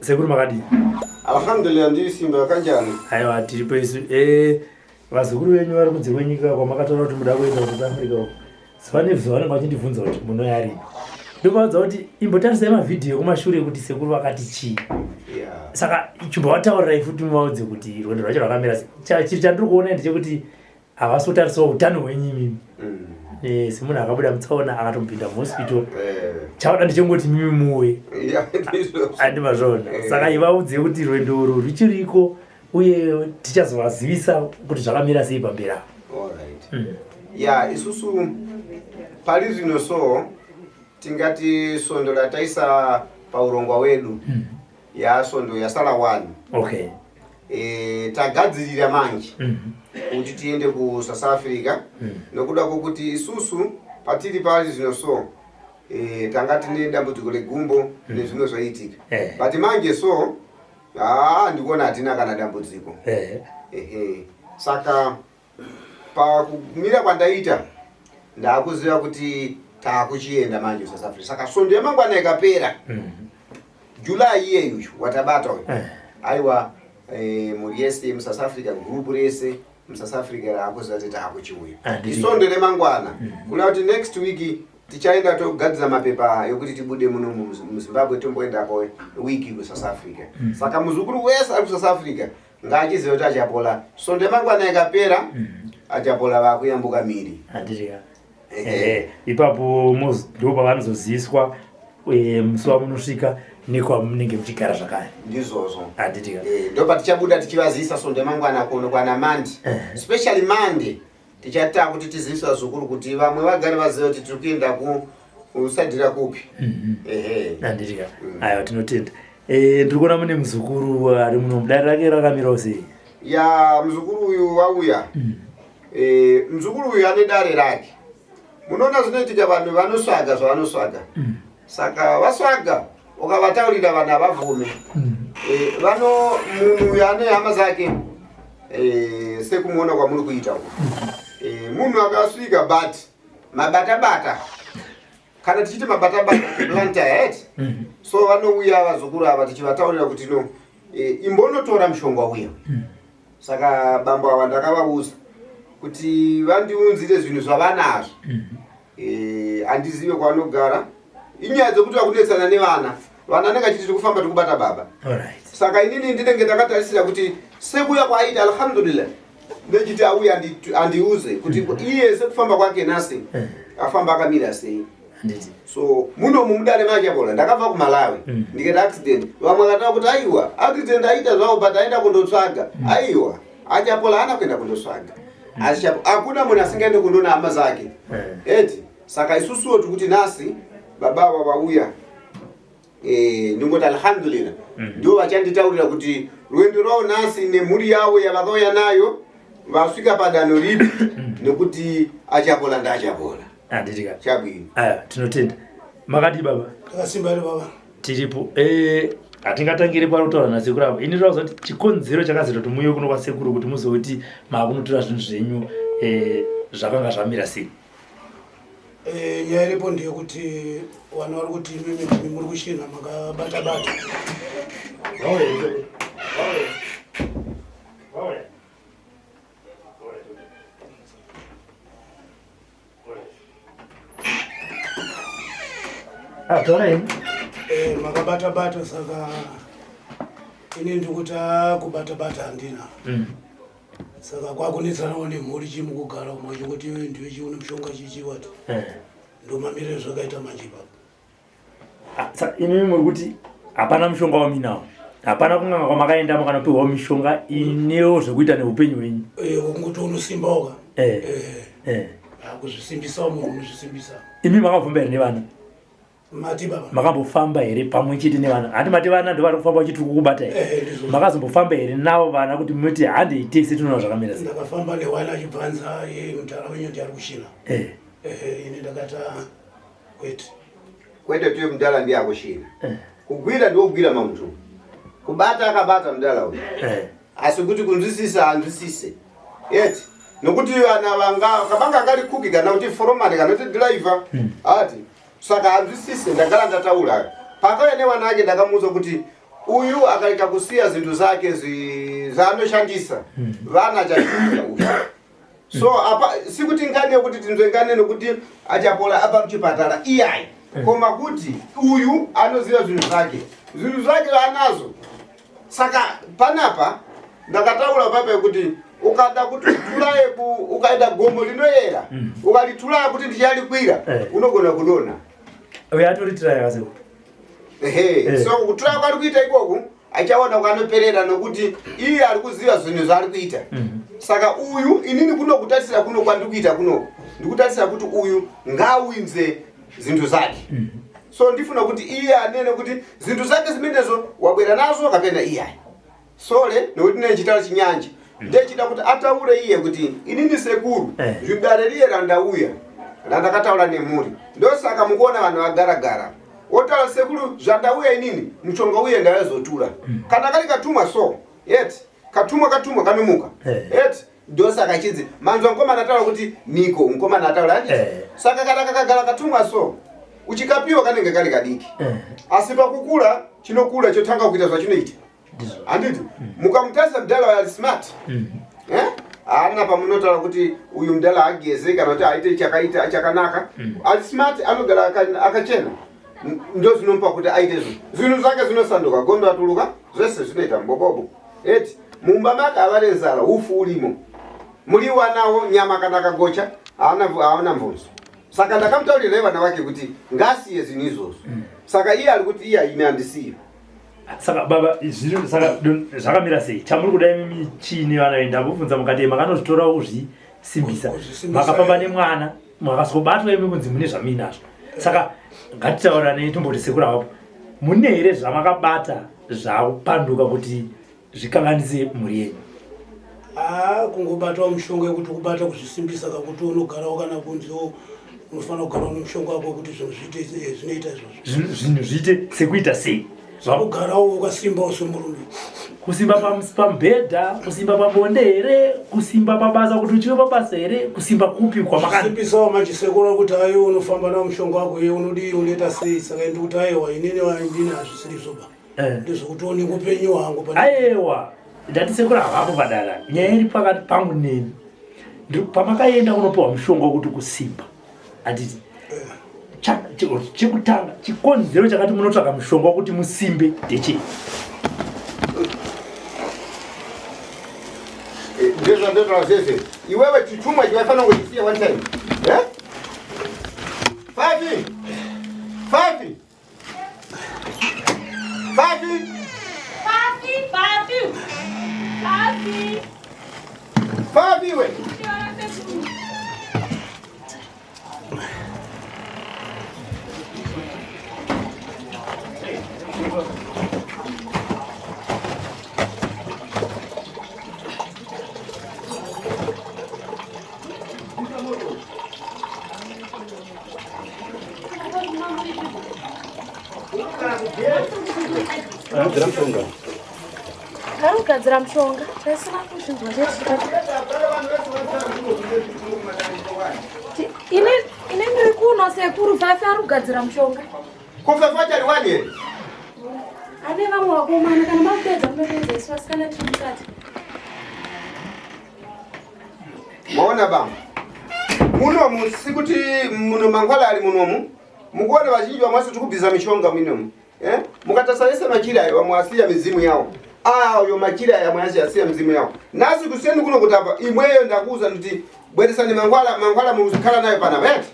Sekuru makadi. Alhamdulillah ndi simba kanjani. Aiwa tiripo isu vazukuru venyu vari kunze kwenyika kwamakatora kuti muda kuenda ku South Africa uko. Svanevzo vanenge vachindibvunza kuti munoyari. Ndinobaudza kuti imbotarisai mavhidhiyo kumashure kuti sekuru vakati chii. Saka chimbovataurirai futi muvaudze kuti rwendo rwacho rwakamira sei. Chiri chandiri kuona ndechekuti havasotarisawo utano hwenyu imimi. Semunhu akabuda mutsaona akatombinda muhospital. Chauda ndichongoti mimi muwe. Andimazvona. Saka ivaudze kuti rwendo urwu ruchiriko uye tichazovazivisa kuti zvakamira sei pamberi apo. Ya isusu pali zvino so tingati sondo rataisa paurongwa wedu ya sondo yasala 1. Okay. Tagadzirira manje kuti tiende ku South Africa nokuda kokuti isusu patiri pali zvino so tangati ne dambudziko regumbo nezvimwe zvaitika but manje so ndikuona hatina kana dambudziko saka pakumira kwandaita ndakuziva kuti taakuchienda manje South Africa saka sondo yamangwana ikapera July iyeyu watabata uyu aiwa muri yese mu South Africa group rese mu South Africa rakuziva kuti taakuchiuya isondo remangwana kuna kuti next week tichaenda togadzira mapepa yokuti tibude muno mu Zimbabwe tomboenda ko wiki ku South Africa saka muzukuru wese ari ku South Africa ngachiziva kuti achapola sondo remangwana ikapera achapola vakuyambuka miri handiriya ipapo ndo pavanozoziswa musi wamunosvika nekwamunenge muchigara zvakare ndizvozvo handiriya ndo patichabuda tichivazisa sondo remangwana kuno kwana Mande especially Mande tichata kuti tizivisa zukuru kuti vamwe vagare vaziva kuti tiri kuenda kusadhira kupi handiriya aiwa tinotenda ndiri kuona mune muzukuru ari muno mudare rake rakamirawo sei ya muzukuru uyu wauya muzukuru uyu ane dare rake munoona zvinoitika vanhu vanosvaga zvavanosvaga saka vasvaga ukavataurira vanhu havabvume vano munhu uyu ane hama zake sekumuona kwamuri kuita uko munhu akasvika but mabata-bata kana tichiti mabata-bata planter so vanouya vazukuru ava tichivataurira kuti no imbonotora mushonga uya saka bambo ava ndakavauza kuti vandiunzire zvinhu zvavanazvo handizive kwavanogara inyaya dzekuti vakunetsana nevana vanenge achiti kufamba tikubata baba saka inini ndinenge ndakatarisira kuti sekuya kwaita alhamdulillah ndechiti auya andiuze kuti iye sekufamba kwake nasi afamba akamira sei so muno mumudare machapola ndakabva kuMalawi ndikaita accident vamwe vakataura kuti aiwa accident aita zvavo but aenda kundotsvaga aiwa achapola hana kuenda kundotsvaga hakuna munhu asingaende kundoona hama zake eti saka isusuwo tikuti nasi babava vauya ndingoti alhamdulillah ndio vachanditaurira kuti rwendo rwavo nasi nemhuri yavo yavakauya nayo vasvika padanho ripi nekuti achapola ndaachapola handiriya chabwino tinotenda makadi baba takasimba ri baba tiripo hatingatangire pari kutaura nasekuru avo ini rauza kuti chikonzero chakazita kuti muye kuno kwasekuru kuti muzoti maakunotora zvinhu zvenyu zvakanga zvamira sei nyaya iripo ndeyekuti vana vari kuti imimi muri kushina makabata-bata makabata-bata saka ini ndikuti kubata-bata handina saka kwakunetsanawo nemhuri chimukugara umwe chekuti iwe ndiwe chiune mushonga chichiwati ndomamiriro zvakaita manje ipapo imimi muri kuti hapana mushonga waminawo hapana kunganga kwamakaendamo kana kupiwawo mishonga inewo zvekuita neupenyu hwenyu kunguti unosimbawo kuzvisimbisawo munhu unozvisimbisa imi makabvumba here nevana mati baba makambofamba here pamwe chete nevana hati mati vana ndo vari kufamba vachiti kubata here makazombofamba here navo vana kuti munoti handei setinoona zvakamira sei ndakafamba nehwana achibvanza mutara wenyu ndi ari kushina ini ndakata kwete tuye mudala ndiye akushina kugwira ndokugwira mamutu kubata akabata mudala uyu asi kuti kunzwisisa anzwisise eti nokuti vana kabanga kari kuki kana kuti foromani kana kuti driver ati saka anzwisise ndagara ndataura pakauya newana ake ndakamuudza kuti uyu akaleka kusiya zinthu zake zanoshandisa vana chachikuya uyu. So apa sikuti ngane kuti tinzwengane nokuti achapola apa kuchipatala iyayi. Koma kuti uyu anoziva zvinhu zvake. Zvinhu zvake anazo. Saka panapa ndakataura papa kuti ukada kuti tulaye ukaenda gombo linoyera ukalitulaya kuti ndichalikwira unogona kudona. Uyatoritiraya kazo. So kutulaya kwari kuita ikoku achaona kwanoperera nokuti iye ari kuziva zvinhu zvari kuita. Saka uyu inini kunokutarisira kuno kwandikuita kuno ndikutarisira kuti uyu ngawinze zinthu zake. So ndifuna kuti iye anene kuti zinthu zake zimenezo wabwera nazo kapena iye. Sole nokuti nechitala chinyanja. Ndechida kuti ataure iye kuti inini sekuru zvibare riye randauya randakataura nemuri. Ndosaka mukuona vanhu vagaragara. Otala sekuru zvandauya inini muchonga uye ndayazotula. Kana kali katumwa so yet katumwa kanomuka. Yet ndosaka chidzi manzwa ngoma nataura kuti niko ngoma nataura andi. Saka kana kakagara katumwa so uchikapiwa kanenge kali kadiki. Asi pakukula chinokula chotanga kuita zvachinoita. Anditi mukamutasa mdala wa smart ana pamunotala kuti uyu mdala ageze kana kuti aite chakaita chakanaka ali smart anogara akachena ndo zinompa kuti aite zvinhu zvake zvinosanduka gondo atuluka zvese zvinoita mbobobo eti mumba maka avarenzara ufu ulimo muliwa nawo nyama kana kagocha haana mvonzo. Saka ndakamutaurira vana vake kuti ngasiye zvinhu izvozvo. Saka iye ari kuti iye ine andisiyo. Saka baba izviri saka zvakamira sei chamuri kudai michini vanoenda kubvunza mukati makanozvitora uzvisimbisa makafamba nemwana mwakazobatwa imi kunzi mune zvaminazvo. Saka ngatitauranei tomboti sekura hapo mune here zvamakabata zvakupanduka kuti zvikanganise mhuri yenyu? Kungobata mushonga kuti kubata kuzvisimbisa kakuti unogara kana kunziwo unofanira kugara mushonga wako kuti zvinoita izvozvo. Zvinhu zviite sekuita sei? Zvakugara ukasimba usimurume. Kusimba pamubhedha, kusimba pabonde here, kusimba pabasa kuti uchiwe pabasa here, kusimba kupi kwamakana? Kusimbisa machisekura kuti ayo unofamba na mushonga wako ye unodi unoita sei saka ndi kuti ayo inini waindini azvisiri zoba. Ndizvo kuti upenyu hwangu pana. Aiwa. Ndatisekura hapo padala. Nyaya iri pakati pangu neni. Pamakaenda unopiwa mushonga kuti kusimba. Anditi chekutanga chikonzero chakati munotsvaka mushonga kuti musimbe ndechi. Ndezvo ndotaura sese. Iwewe chitumwa chivafanira kuchisiya one time. Fafi. We. Gadzira mushonga taisina kuzvinzwa ine ndiri kuona sekuru Fafi ari kugadzira mushonga. Kufafa achari wani here? Ane vamwe vakomana kana mapedza munopedzeswa sikana tiri mukati. Maona bamba munomu sikuti muno mangwala ali munomu mukuona vazhinji vamwasi tikubvisa mishonga munomu mukatasaisa machira ayo vamwasiya mizimu yawo ayo machira ayo amwasiya mizimu yawo nasi kuseni kuno kutapa imweyo ndakuuza kuti bweresani mangwala muzikhala nayo pana vete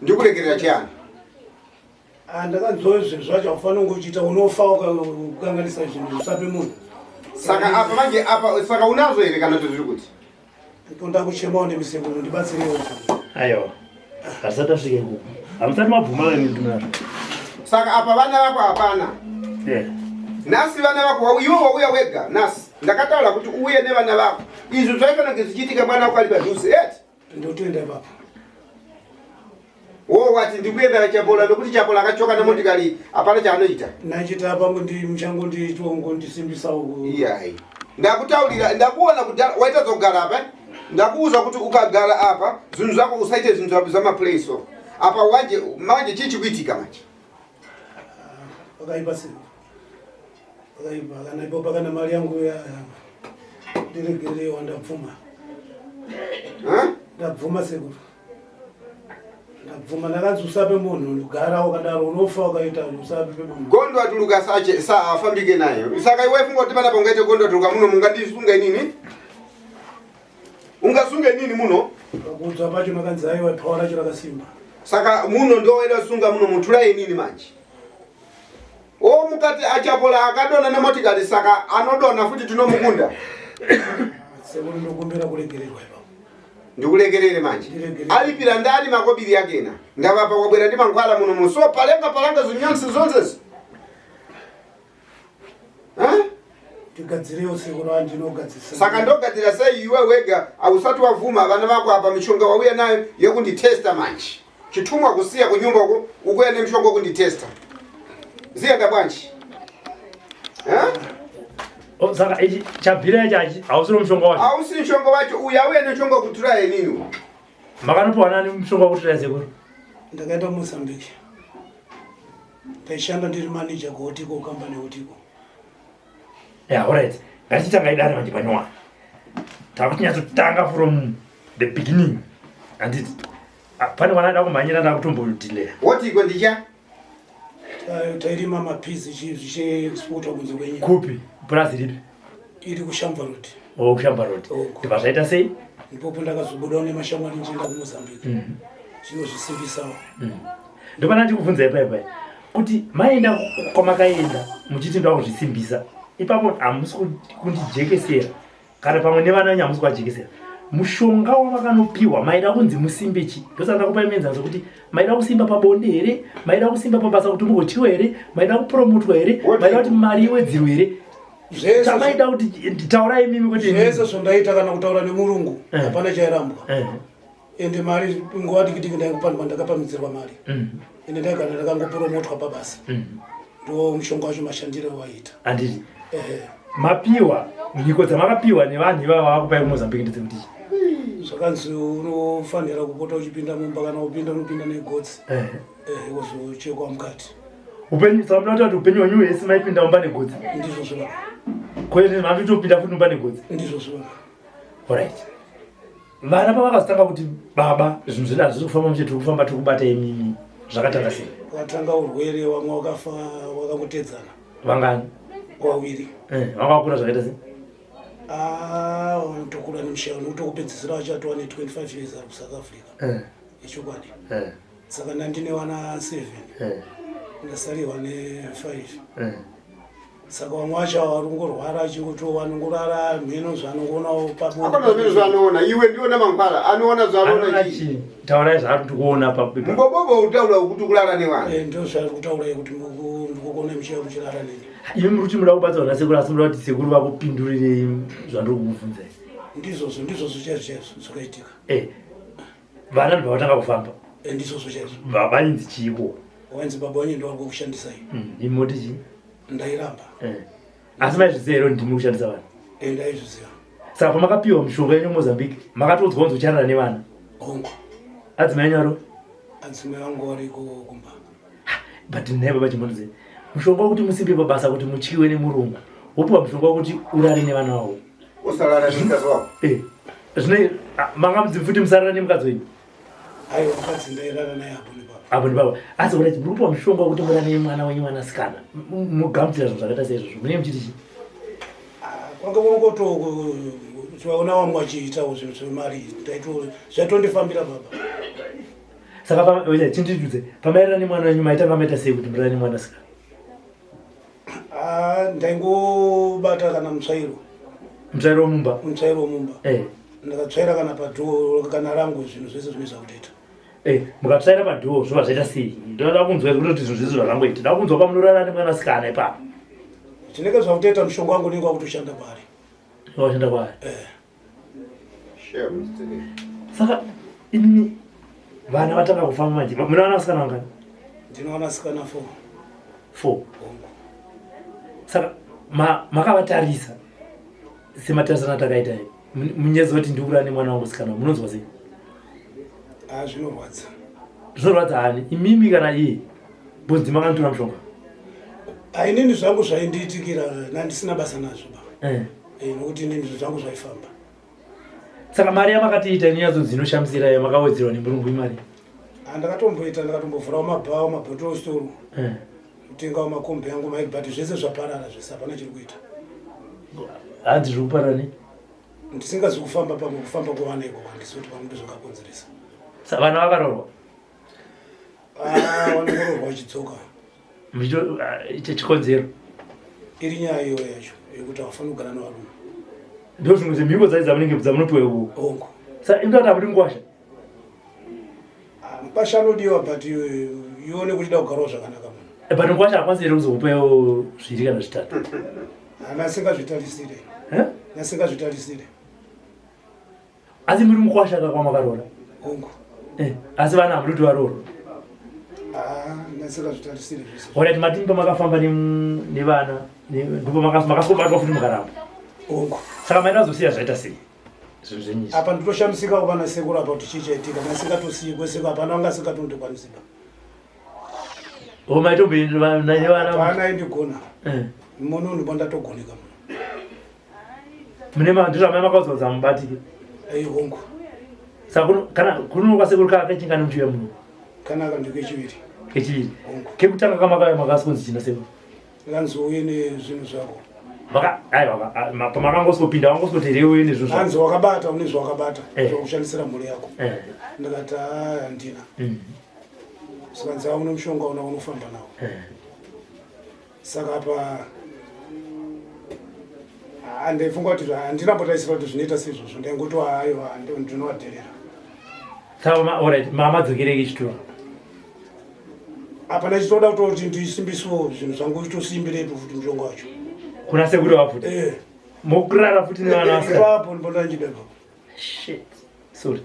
ndikulekerera chiyani ndakanzwa zvinhu zvacho akufanira kungochita unofa ukanganisa zvinhu usape munhu. Saka apa manje apa saka unazo here kana kuti zviri kuti ndoda kuchemawo nemisekuru ndibatsirewo. Aiwa kasata svike kuko hamusati mabvuma venudumira. Saka apa vana vako hapana. Nasi vana vako iwe wauya wega nasi ndakataura kuti uye nevana vako izvi zvaifanira kuti zvichiitika mwana wako ali padhuze eti ndotoenda papa. Wati ndikuenda chapola nokuti chapola akachoka nemotikari hapana chaanoita. Nachita pangu mchango nditongo ndisimbisa uko. Iyayi. Ndakutaurira ndakuona kuti waita zogara apa. Ndakuuza kuti ukagara apa zvinhu zvako usaite zvinhu zvama place. Apa manje chichi kuitika manje. Pakaipa siku. Pakaipa kana ipo pakana mali yangu ya diregere wandapfuma. Ndapfuma siku. Ndapfuma ndakazusape munhu ndugara wakadaro unofa wakaita usape munhu. Gondo atuluka sache afambike nayo. Saka iwe fungo tipana pongaite gondo atuluka muno mungandisunga nini? Ungasunga nini muno? Kuzwa pacho makanzaiwa pawara chira kasimba. Saka muno ndo wera sunga muno mutulaye nini manje? O mukati achapola akadona na motikali saka anodona futi tinomukunda. Sekuno ndokumbira kulegererwa ipo. Ndikulegerere manje. Alipira ndani makobiri yake na. Ndavapa kwabwera ndi mankhwala muno muso palanga zinyansi zonse. Tigadzire usiku ranje nogadzisa. Saka ndogadzira sei iwe wega ausati wavuma vana vako apa mishonga wauya nayo yekunditesta manje. Chitumwa kusiya kunyumba uko ukuya nemishonga kunditesta. Zienda bwanji. Saka ichi chabhira chachi ausiro mshonga wacho. Ausi mshonga wacho uyauya nemishonga kuturaye nini? Makanopuwa nani mshonga kuturaye sekuru? Ndakaenda Mozambique. Taishanda ndiri manager kuotiko company otiko. Yeah, alright. Ngatichitanga idari manje panywa. Takuchinyatotanga from the beginning. And pane wanada kumhanyira ndakutombodelay. Otiko ndicha? Tairima mapizi che export kunze kwenyika. Kupi? Prazi ripi? Iri kuShamva Road. Oh, kuShamva Road. Ndipazvaita sei? Ndipo ndakazobudawo nemashamwari njenda kuMozambique. Zvinozvisimbisa. Ndopana ndikubvunza ipa kuti maenda kwamakaenda muchiti ndakuzvisimbisa. Ipapo hamusi kundijekesera kana pamwe nevana nyamusi kwajekesera. Mushonga wavakanopiwa maida kunzi musimbe chi? Ndosaka ndakupa imenzazo kuti maida kusimba pabonde here, maida kusimba pabasa kuti mugochiwa here, maida kupromotwa here, maida kuti mari iwedzirwe here. Tamaida kuti taurai mimi kuti zvese zvondaita kana kutaura nemurungu hapana chairambwa. Ende mari ngowati kuti ndaikupanwa ndakapamidzirwa mari. Ende ndaigara ndakangopromotwa pabasa. Ndo mushonga wacho mashandiro waita. Anditi. Mapiwa nyiko dzamakapiwa nevanhu ivava vakupai kuMozambique ndedzekuti zvakanzi unofanira kupota uchipinda Mumba kana upinda unopinda Negotsi. Wozochekwa mukati. Upenyu tsamunoita kuti upenyu hwenyu hwese maipinda Mumba Negotsi. Ndizvo zvona. Kwete mavitopinda futi Mumba Negotsi. Ndizvo zvona. Alright. Vana pavakazotanga kuti baba zvinhu zvedu hazvisi kufamba muche tiri kufamba tiri kubata imimi zvakatanga sei? Wakatanga urwere wamwe wakafa wakangotedzana. Vangani? Wawiri. Vakakura zvakaita sei? Unotokura nemushauri unotokupedzisira wachatowa ne25 years ari kuSouth Africa. Ichokwadi. Saka ndine wana 7. Ndasarirwa ne5. Saka vamwe vacho varongorwara achingotova anongorara mheno zvaanongoona pabonde. Akona zvinhu zvaanoona iwe ndiona mangwara anoona zvaanoona chi? Taurai zvaari kuona papepa. Mbobobo utaura kuti kulala nevanhu. Ndio zvaari kutaura kuti ndikuona muchira muchirara neni. Imi muri kuti muda kubatsa vana sekuru asi muda kuti sekuru vakupindurirei zvandiri kukubvunzai. Ndizvozvo chaizvo zvakaitika. Vana ndibva vatanga kufamba. Ndizvozvo chaizvo. Vainzi chiiko? Wanzi baba wanyu ndo vari kushandisai. Imi moti chii? Ndairamba. Asi maizviziva here ndimi kushandisa vanhu? Ndaizviziva. Saka pamakapiwa mushonga yenyu Mozambique makatodzwa kunzi ucharara nevana? Hongu. Adzimai enyu aro? Adzimai vangu vari kumba. But nhai baba chimbonzei. Mushonga wekuti musimbe pabasa kuti mutyiwe nemurungu. Wopiwa mushonga wekuti urare nevana wavo. Usarara nemukadzi wako? Zvine mangamudzi futi musarara nemukadzi wenyu? Aiwa mukadzi ndairara naye apo nepapa. Apo nepapa. Asi kuti muripiwa mushonga wekuti murare nemwana wenyu mwanasikana. Mugamuchira zvinhu zvakaita seizvozvo. Munenge muchiti chii? Kwanga kungotiwaona vamwe vachiitawo zvinhu zvemari zvatondifambira baba. Saka chindidudze pamaerera nemwana wenyu maitanga maita sei kuti murare nemwanasikana? Ndaingobata kana mutsvairo. Mutsvairo womumba? Mutsvairo womumba. Ndakatsvaira kana padhoo kana rangu zvinhu zvese zvinoisa kutoita. Mukatsvaira padhoo zvobva zvaita sei? Ndoda kunzwa kuti zvinhu zvese zvakangoita. Ndoda kunzwa pamunorara nemwanasikana ipapo. Chinenge zvakutoita mushonga wangu unenge wakutoshanda paari. Washanda kwaari? Sure. Saka ini vana vatanga kufamba manje. Muna vanasikana vangani? Ndine vanasikana 4. Saka makavatarisa sematarisana atakaita munyedzi kuti ndikurara nemwana wangu sikana munonzwa sei? Zvinorwadza. Zvinorwadza hani? Imimi kana iye? Bonzi makanotora mushonga? Ainini zvangu zvaindiitikira nandisina basa nazvo ba. Nokuti inini zvangu zvaifamba. Saka mari yamakatiita niyadzo dzinoshamisira yamakawedzerwa nemurungu imari. Ndakatomboita ndakatombovhurawo mabhawa mabhotoro store. Kutengawo makombi yangu maiki but zvese zvaparara zvese hapana chiri kuita. Hanzi zviri kuparara ne? Ndisingazi kufamba pamwe kufamba kwevana iko handisi kuti pamwe ndozvakakonzeresa. Saka vana vakaroorwa? Vanongororwa vachidzoka. Chikonzero? Iri nyaya iyoyo yacho yekuti havafaniri kugara navarume. Ndo zvimwe zvemhiko dzamunopiwa ikoko? Hongo. Saka indoti hamuti ngwasha? Ngwasha anodiwa but ione kuchida kugarawo zvakanaka munhu. But ngwasha hakwanisi here kuzomupawo zviri kana zvitatu? Nasingazvitarisire. Nasingazvitarisire. Asi muri mukwasha kwakwamakaroora? Hongo. Asi vana hamudi kuti varoorwa? Nasingazvitarisire zvese. Alright, matini pamakafamba nevana ndipo makasobatwa futi mukaramba? Hongo. Saka maina azosiya zvaita sei? Zvinhu zvenyika. Apa nditoshamisika kuva nasekuru apa kuti chichaitika nasingatosiyi kweseka hapana wanga asingatondokwanisika. Maitomboenda nevana? Hapana aindigona. Muno ndipo ndatogoneka muno. Mune ndizvamai makaudzwa kuti hamubatike? Hongo. Saka kuno kwasekuru kakachinga nemuti wemunhu? Kanaka ndikechiviri. Kechiviri? Kekutanga kamakauya makasonzi china sekuru? Nganzouye nezvinhu zvako. Pamakangosopinda wangosoterewe nezvinhu zvako? Hanzi wakabata une zvawakabata zvakushandisira mhuri yako. Ndikati handina. Saka nzava une mushonga una unofamba nawo. Saka apa handaifunga kuti handinambotarisira kuti zvinoita seizvozvo ndaingoti aiwa ndinovaderera. Saka alright, mamadzokereke chitoro? Apa ndachitoda kutoti ndisimbisiwo zvinhu zvangu zvitosimbirepo futi mushonga wacho. Kuna sekuru wafuti? Mokurara futi nevana vasika? Ipapo ndibonda nchidepo. Shit. Sorry.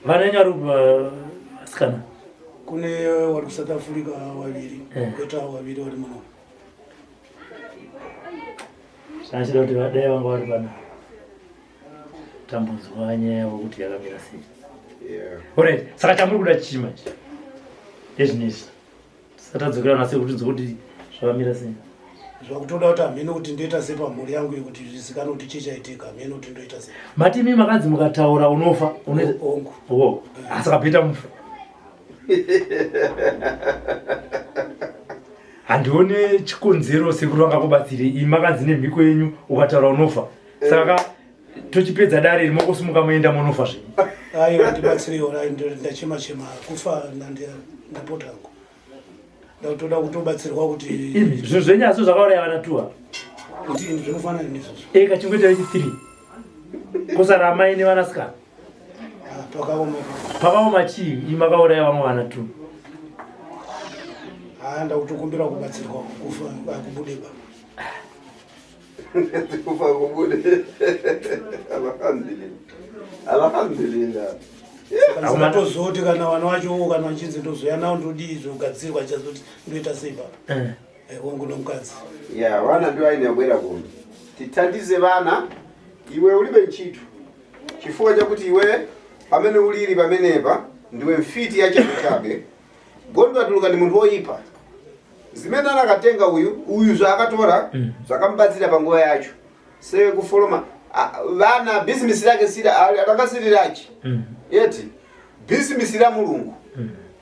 Vana nyari vasikana? Kune wari kuSouth Africa waviri. Koitawo waviri vari muno. Zvanchida kuti vadai vanga vari pana tambudzwa nyaya yavo kuti yakamira sei. Alright, saka chamuri kuda chii manje? Ndezvinezvi. Tisatadzokera nasekuru tidzokuti zvakamira sei. Zvakutoda kuti hamene kuti ndoita sei pamhuri yangu yekuti zvizikanwe kuti chichaitika hamene kuti ndoita sei. Matimi makanzi mukataura unofa? Hongo. Asi kapeta mufa? Handione chikonzero sekuru vangakubatsire. Imi makanzi nemhiko yenyu ukataura unofa. Saka tochipedza dare rimokosimuka moenda munofa zvenyu. Aiwa ndibatsirewo ndachema-chema kufa ndapota hangu. Ndakutoda kutobatsirwa kuti zvinhu zvenyu asi zvakauraya vana tuwa? Kuti ini zvinofanana nezvozvo. Kachingweta ichi 3 kosara amai nevanasikana? Pakaoma chii imi makauraya vamwe vana 2? Ndakutokumbira kubatsirwa kufa kubude ba. Kufa kubude. Alhamdulillah. Amatozoti kana vana vacho kana vachinzi ndozoya nawo ndodii zvogadzirwa chazoti ndoita sei baba. Hongu nomukadzi. Vana ndio aine yabwera kuno. Tithandize vana iwe ulibe ntchito. Chifukwa chakuti iwe pamene uliri pamenepa ndiwe mfiti ya chako chake. Gondo atuluka ndi munthu woyipa. Zimene anakatenga uyu zvakatora zvakambatsira panguva yacho. Se kufoloma vana business yake sira atakasirirachi. Yeti business ya mulungu.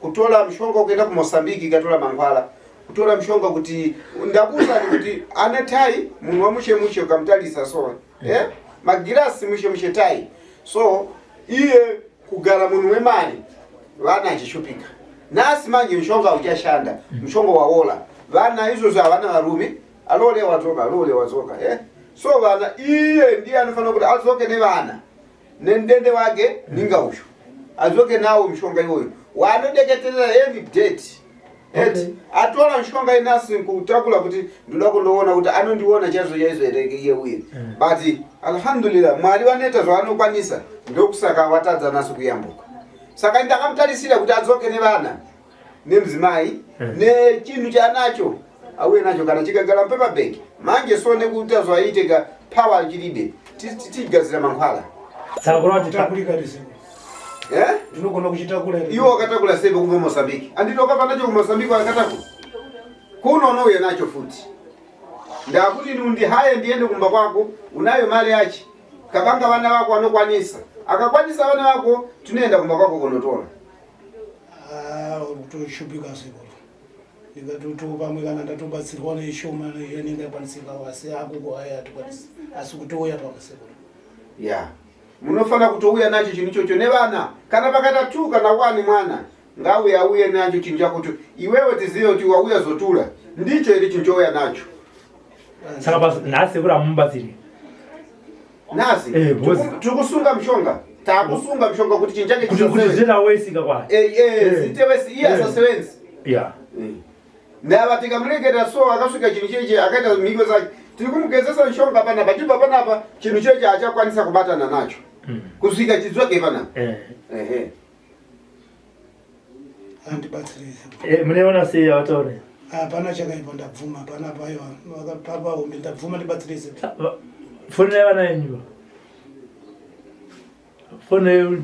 Kutola mshonga kuenda ku Mozambique katola mangwala. Kutola mshonga kuti ndakuza kuti ane tai munhu wa mushe ukamtalisa so. Magirasi mushe tai. So iye kugara munhu wemali vana achishupika. Nasi manje mshonga uchashanda, mshonga wawola. Vana izo za vana varume, alole wazoka. So vana iye ndiye anofanira kuti azoke ne vana. Nendende wake ninga usho. Azoke nawo mshonga iwoyo. Wanodeketerera every date. Atola mshonga inasi kutakula kuti ndoda kundoona kuti anondiona chazo iye uye. But alhamdulillah mwali waneta zvanokwanisa ndokusaka watadza naso kuyambuka. Saka ndakamtarisira kuti adzoke ne vana nemzimai nechinhu chanacho auye nacho kana chikagara paper bag manje sone kuti azwaiteka power chilibe tigadzira mankhwala. Saka kuti takulika dise. Ndinogona kuchitakula. Iwo akatakula sebe kubva Mozambique. Anditoka panacho ku Mozambique akatakula. kuno nouye nacho futi ndakuti nundi haye ndiende kumba kwako unayo mali yachi kabanga vana wako anokwanisa akakwanisa vana wako tunaenda kumba kwako kunotola kutoshupika siko ndikatuto pamwe kana ndatobatsirwa neishoma ningakwanisika wasi akuko haya atikwanisa asi kutouya pamaseko ya munofana kutouya nacho chinhu ichocho nevana kana pakata 2 kana 1 mwana ngauye nacho chinhu chako tu iwewe tizive kuti wauya zotula ndicho iri chinhu chouya nacho saka basi nasi kura Mumba tiri nasi tukusunga mshonga takusunga mshonga kuti chinhu chake kuti zera wesika kwa zitewesi iye asasevenzi ya ndava tikamulekera so akasvika chinhu cheche akaita mhiko zake tiri kumugezesa mshonga panapa chibva panapa chinhu cheche achakwanisa kubatana nacho kusvika chidzwake panapa andibatsirise muneona sei avataure hapana chakaipa ndabvuma panapa aiwa papa umbe ndabvuma ndibatsirise foni yavana yenyu foni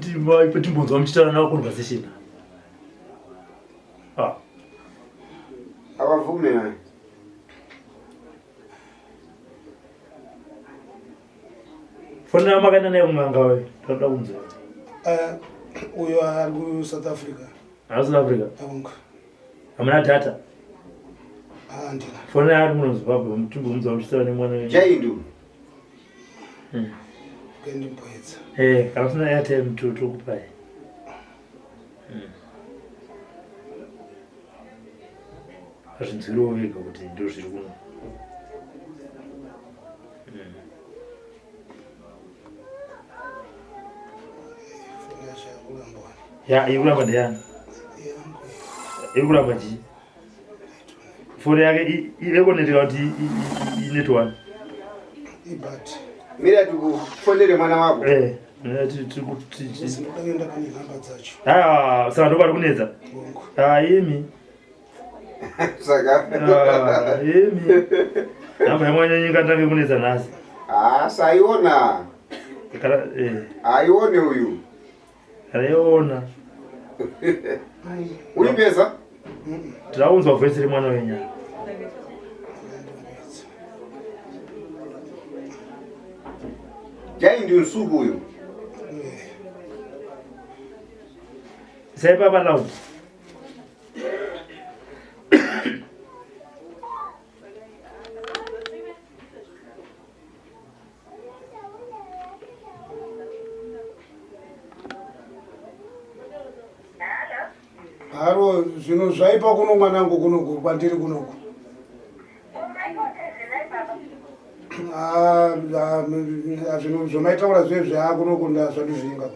kuti timbonzwa muchitaura navo conversation avabvume naye foni yavo makaenda naye kumwanga we toda kunzwa uyo ari kuSouth Africa South Africa hamuna data ndina foni yari muno Zimbabwe timbonzwa muchitaura nemwana wenyu jaindu kendimboedza kana usina airtime tokupai azvinzwirewo vega kuti ndo zviri kuno ya ikuramba ndeyani ikuramba chii foni yake irekoneteka kuti inetwani ibati mira tikufonere mwana wako ndakenda pane nhamba dzacho saka ndopari kunetsa imi saka imi nhamba yamwanyanyika ndange kunetsa nhasi saiona aione uyu aiona uri pesa tiraunzwa voisi remwana wenyaya jaindi usuku uyu saipa palaudi haro zvino zvaipa kuno mwanangu kunoku kwandiri kunoku zvino zvomaitaura zvezve akunoku ndazvadizvinga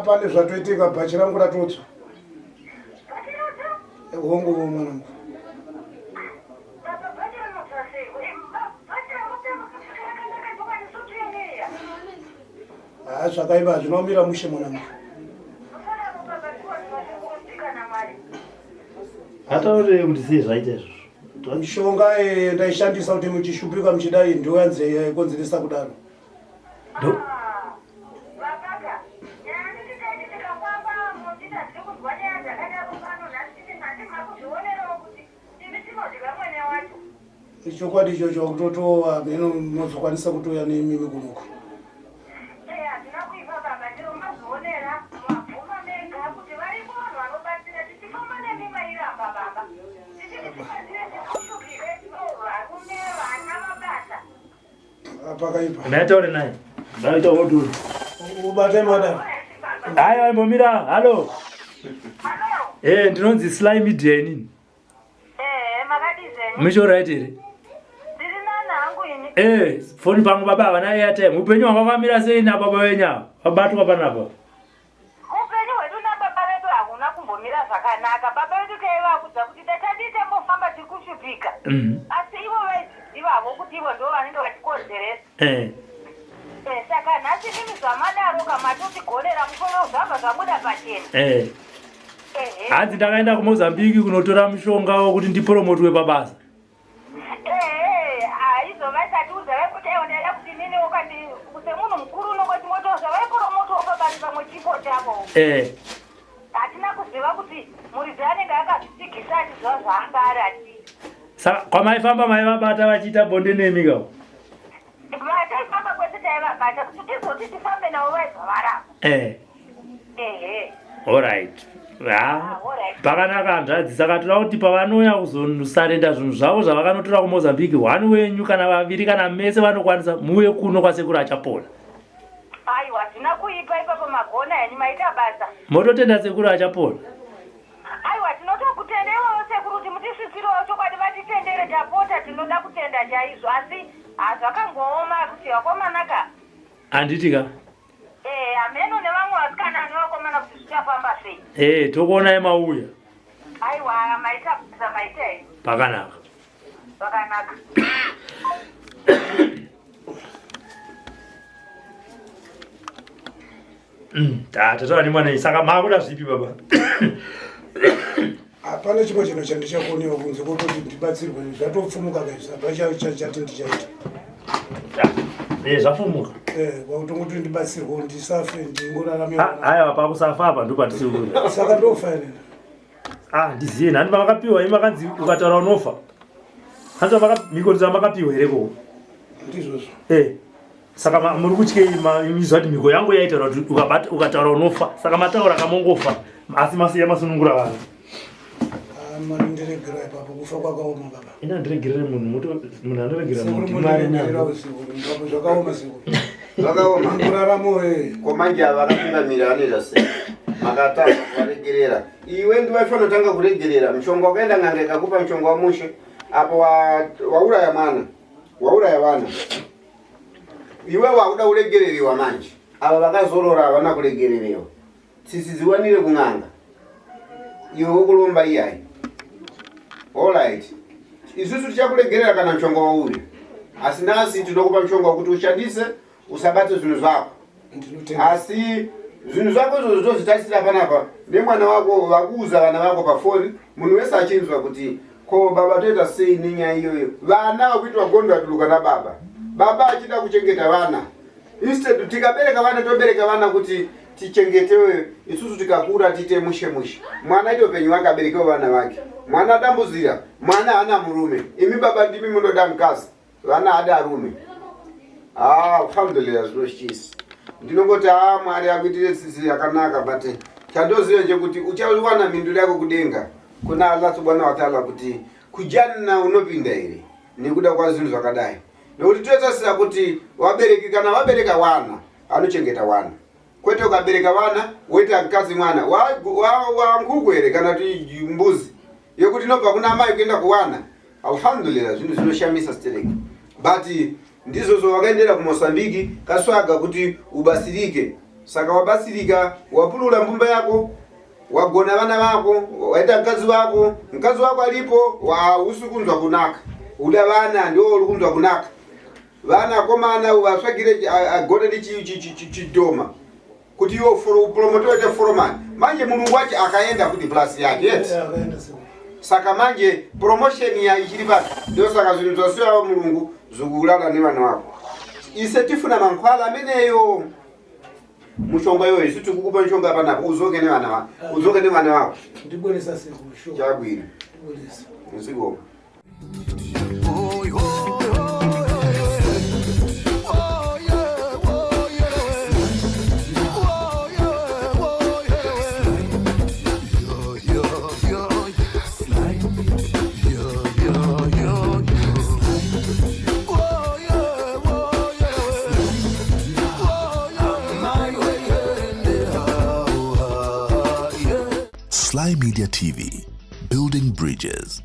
pane zvatoitika bhachi rangu ratotsva hongu mwanangu zvakaipa zvinomira mushe mwanangu ataurei kuti sei zvaita izvozvo mishonga ndaishandisa kuti muchishupika muchidai ndoyanze yaikonzeresa kudaro ichokwadi ichocho kutotova meno munozokwanisa kutoya nemimi kunoku pakaipa ndaitaure naye ndaita woturi ubate madam haya mbomira halo ndinonzi Sly Media inini muchoright here foni pangu baba havana airtime upenyu hwanga hwakamira sei nababa wenya wabatwa panapa upenyu hwedu nababa vedu hakuna kumbomira zvakanaka. Baba vedu taivakudza kuti tatatiitembofamba tiri kushupika asi ivo vaizivawo kuti ivo ndo vanenge vatikonzeresa saka nhasi imi zvamadaro kamatotigonera musoro zvabva zvabuda pachena hadzi ndakaenda kuMozambique kunotora mushonga wokuti ndipromotwe pabasa aizova isatiudza vaikuti aionera kuti nini semunhu mukuru unongoti motoza vaipromotwa pabasa pamwe chipo chavo kuziva kuti muridzi anenge akazvisigisa achiziva zvaanga ari achiita. Saka kwamaifamba maivabata vachiita bonde nemi kao? Taifamba kwese taivabata kuti tizoti tifambe navo vaibva varamba. Ehe. Alright. Pakanaka hanzvadzi, saka toda kuti pavanouya kuzosarenda zvinhu zvavo zvavakanotora kuMozambique, 1 wenyu kana 2 kana mese vanokwanisa muye kuno kwasekuru achapona. Aiwa, zvina kuipa ipapo magona henyu maita basa. Mototenda sekuru achapona? Aiwa, tinotokutendewo sekuru kuti mutisvisirewo chokwadi vatitendere tapota, tinoda kutenda chaizvo, asi zvakangooma kuti vakomanaka. Handitika? Ameno nevamwe vasikana nevakomana kuti zvichafamba sei. Tokuonai mauya. Aiwa, maita basa maita henyu. Pakanaka. Pakanaka. Tataura nemwana saka makuda zvipi baba? Hapana chimwe chinhu chandichakoniwa kunze kwekuti ndibatsirwe zvatopfumuka kaizvo chati ndichaita. Zvapfumuka. Kwakutongoti ndibatsirwe ndisafe ndingorarame. Haiwa, pakusafa apa ndo patisikuda. Saka ndofa ere. Ndiziye nhani makapiwa imi makanzi ukataura unofa. Hanzi mikodzo makapiwa here ko? Ndizvozvo. Saka muri kutyei imizwa kuti mhiko yangu yaitaura kuti ukataura unofa. Saka mataura kamongofa. Asi masiya masunungura vanhu. Mari ndiregerera ipapo kufa kwakaoma baba. Ina ndiregerere munhu anoregerera munhu mari nayo. Zvakaoma siko. Zvakaoma. Kuraramo komanje avakapingamira anoita sei? Makatanga kuvaregerera. Iwe ndiwaifana kutanga kuregerera. Mushonga wakaenda ng'anga ikakupa mushonga wamushe. Apo wauraya mwana. Wauraya vana. Iwe wakuda kuregererewa manje. Ava vakazorora havana kuregererewa. Tsitsi dziwanire kung'anga. Iwe wokulomba iyayi. Alright. Isusu tichakuregerera kana mushonga wauri. Asi nasi tinokupa mushonga wekuti ushandise usabate zvinhu zvako. Asi zvinhu zvako izvo zvitozvitarisira panapa nemwana wako vakuuza vana vako pafoni, munhu wese achinzwa kuti ko baba toita sei nenyaya iyoyo. Vana vakuitwa gondo atuluka nababa. Baba achida kuchengeta vana. Instead tikabereka vana tobereka vana kuti tichengetewe, isusu tikakura tite mushe. Mwana ito penyu wakaberekewa vana vake. Mwana dambuzira, mwana hana murume. Imi baba ndimi munoda mkazi, vana hada arume. Alhamdulillah zvinoshisa. Ndinongoti Mwari akuitire tsitsi yakanaka, but chandoziva nje kuti uchawana minduro yako kudenga kuna Allah subhanahu wa ta'ala kuti kujanna unopinda ere nekuda kwa zvinhu zvakadai. Nekuti totasira kuti wabereki kana wabereka wana anochengeta wana. Kwete ukabereka wana woita mkazi mwana wa ngugu ere kana kuti mbuzi yekuti nobva kuna mai kuenda kuwana. Alhamdulillah zvinhu zvinoshamisa stereki. But ndizo zvawakaendera kuMozambique kaswaga kuti ubasirike. Saka wabasirika, wapulula mbumba yako, wagona vana vako, waita mkazi wako alipo, usikunzwa kunaka. Uda vana ndio ulikunzwa kunaka. Vana komana waswagire agone chidoma. Kuti yo promote foromani. Manje mulungu wachi akaenda kuti plus yake. Saka manje promotion ya ichiri pati. Ndio saka zvinhu zvasiwa mulungu zvukulala nevana vako. Ise tifuna mankhwala ameneyo. Mushonga yoyo isuti kukupa mushonga panapo uzoke nevana vako. Uzoke nevana vako. Ndibonesa sekusho. Chabwino. Ndibonesa. Musiko. Sly Media TV, building bridges.